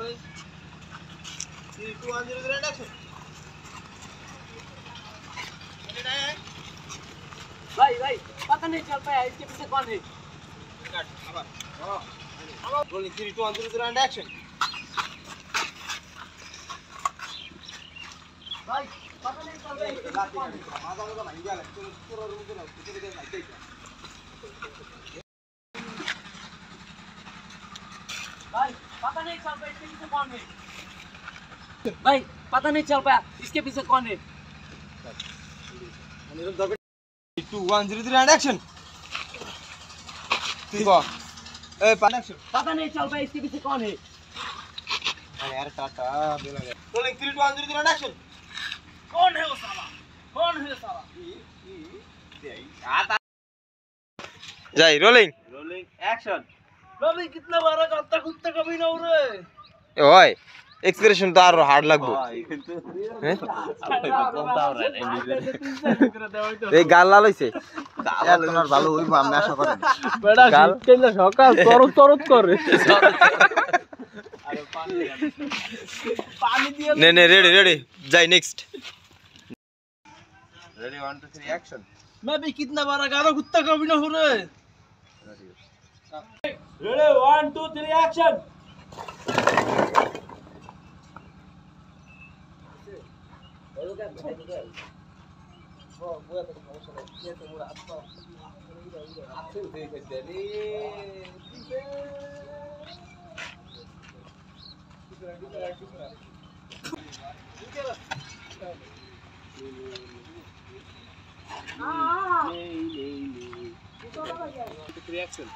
3 2 1 0 0 action भाई पता नहीं चल पाया इसके पीछे कौन है। Rolling 3 2 1 0 0 and action. भाई पता नहीं चल पाया इसके पीछे कौन है। भाई पता नहीं चल पाया इसके पीछे कौन है। भाई पता नहीं चल पाया इसके पीछे कौन है। 2 1 0 0 and action. ठीक है ए पान action. पता नहीं चल पाया इसके पीछे कौन है। अरे यार टाटा बोला गया. Rolling 3 2 1 0 0 and action. कौन है वो साला कौन है साला। जाई रोलिंग एक्शन। भाई कितना बार करता कुत्ता कभी ना हो रे। ओए एक्सप्रेशन तो आरो हार्ड लागबो এই গাল লাল হইছে গাল তোমার ভালো হইবো আমি আশা করি বেটা শীতকালে সকাল তরত তরত করে আরে পানি দিয়ে নে নে রেডি যাই নেক্সট रेडी 1 2 3 एक्शन मैं भी कितना बार गारो कुत्ता कभी ना हो रे। Ready 1 2 3 action. reaction